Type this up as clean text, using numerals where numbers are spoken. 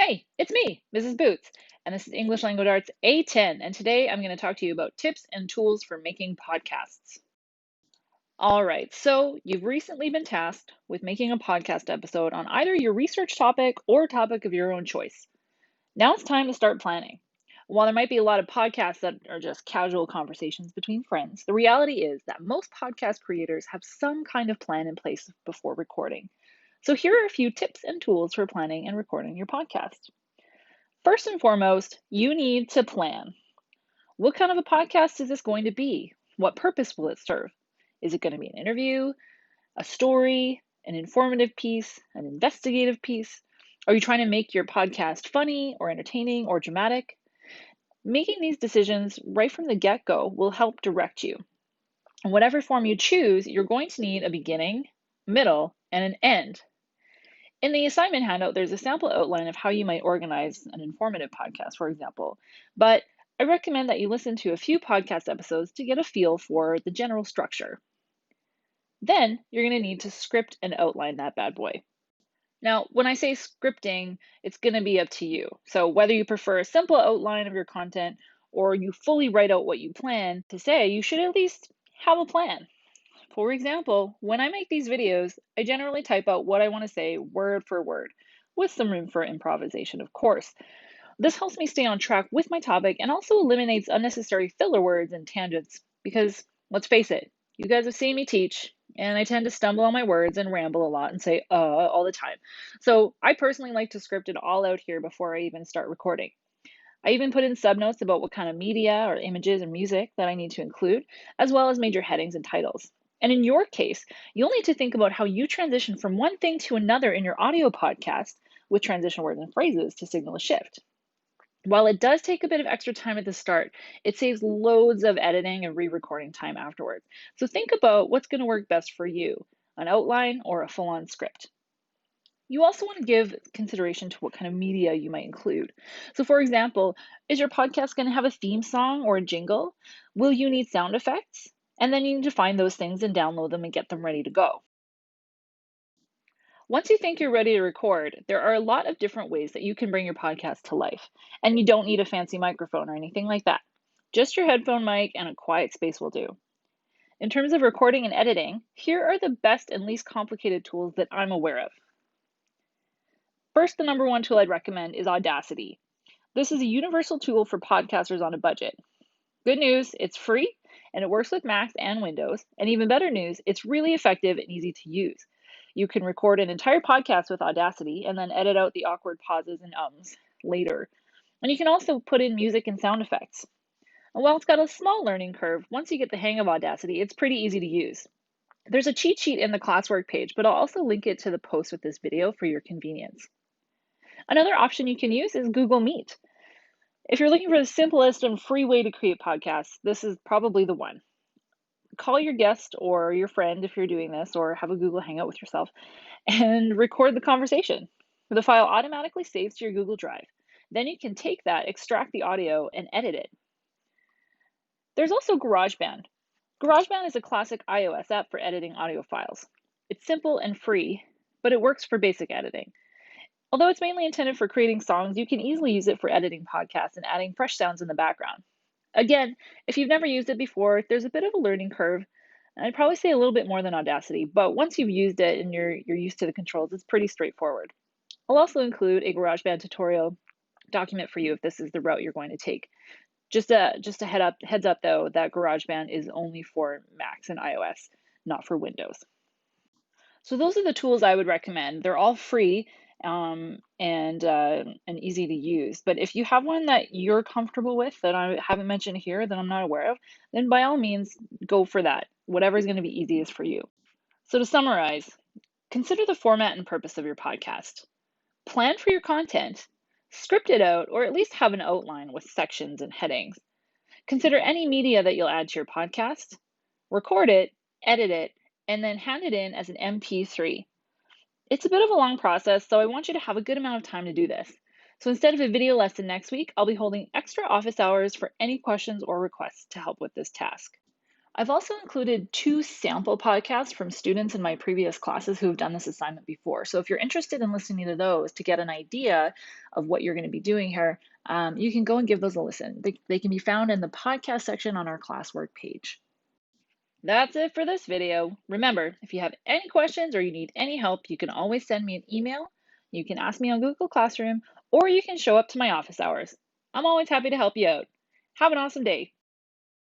Hey, it's me, Mrs. Boots, and this is English Language Arts A10, and today I'm going to talk to you about tips and tools for making podcasts. All right, so you've recently been tasked with making a podcast episode on either your research topic or topic of your own choice. Now it's time to start planning. While there might be a lot of podcasts that are just casual conversations between friends, the reality is that most podcast creators have some kind of plan in place before recording. So here are a few tips and tools for planning and recording your podcast. First and foremost, you need to plan. What kind of a podcast is this going to be? What purpose will it serve? Is it going to be an interview, a story, an informative piece, an investigative piece? Are you trying to make your podcast funny or entertaining or dramatic? Making these decisions right from the get go will help direct you. And whatever form you choose, you're going to need a beginning, middle, and an end. In the assignment handout, there's a sample outline of how you might organize an informative podcast, for example. But I recommend that you listen to a few podcast episodes to get a feel for the general structure. Then you're going to need to script and outline that bad boy. Now, when I say scripting, it's going to be up to you. So whether you prefer a simple outline of your content or you fully write out what you plan to say, you should at least have a plan. For example, when I make these videos, I generally type out what I want to say word for word, with some room for improvisation, of course. This helps me stay on track with my topic and also eliminates unnecessary filler words and tangents because, let's face it, you guys have seen me teach, and I tend to stumble on my words and ramble a lot and say all the time. So I personally like to script it all out here before I even start recording. I even put in subnotes about what kind of media or images and music that I need to include, as well as major headings and titles. And in your case, you'll need to think about how you transition from one thing to another in your audio podcast with transition words and phrases to signal a shift. While it does take a bit of extra time at the start, it saves loads of editing and re-recording time afterwards. So think about what's going to work best for you, an outline or a full-on script. You also want to give consideration to what kind of media you might include. So, for example, is your podcast going to have a theme song or a jingle? Will you need sound effects? And then you need to find those things and download them and get them ready to go. Once you think you're ready to record, there are a lot of different ways that you can bring your podcast to life. And you don't need a fancy microphone or anything like that. Just your headphone mic and a quiet space will do. In terms of recording and editing, here are the best and least complicated tools that I'm aware of. First, the number one tool I'd recommend is Audacity. This is a universal tool for podcasters on a budget. Good news, it's free and it works with Macs and Windows. And even better news, it's really effective and easy to use. You can record an entire podcast with Audacity and then edit out the awkward pauses and ums later. And you can also put in music and sound effects. And while it's got a small learning curve, once you get the hang of Audacity, it's pretty easy to use. There's a cheat sheet in the classwork page, but I'll also link it to the post with this video for your convenience. Another option you can use is Google Meet. If you're looking for the simplest and free way to create podcasts, this is probably the one. Call your guest or your friend if you're doing this, or have a Google Hangout with yourself, and record the conversation. The file automatically saves to your Google Drive. Then you can take that, extract the audio, and edit it. There's also GarageBand. GarageBand is a classic iOS app for editing audio files. It's simple and free, but it works for basic editing. Although it's mainly intended for creating songs, you can easily use it for editing podcasts and adding fresh sounds in the background. Again, if you've never used it before, there's a bit of a learning curve. I'd probably say a little bit more than Audacity, but once you've used it and you're used to the controls, it's pretty straightforward. I'll also include a GarageBand tutorial document for you if this is the route you're going to take. Just a heads up though, that GarageBand is only for Macs and iOS, not for Windows. So those are the tools I would recommend. They're all free and easy to use. But if you have one that you're comfortable with that I haven't mentioned here that I'm not aware of, then by all means go for that. Whatever is going to be easiest for you. So to summarize, consider the format and purpose of your podcast. Plan for your content, script it out, or at least have an outline with sections and headings. Consider any media that you'll add to your podcast, record it, edit it, and then hand it in as an MP3. It's a bit of a long process, so I want you to have a good amount of time to do this. So instead of a video lesson next week, I'll be holding extra office hours for any questions or requests to help with this task. I've also included two sample podcasts from students in my previous classes who have done this assignment before. So if you're interested in listening to those to get an idea of what you're going to be doing here, you can go and give those a listen. They can be found in the podcast section on our classwork page. That's it for this video. Remember, if you have any questions or you need any help, you can always send me an email. You can ask me on Google Classroom, or you can show up to my office hours. I'm always happy to help you out. Have an awesome day.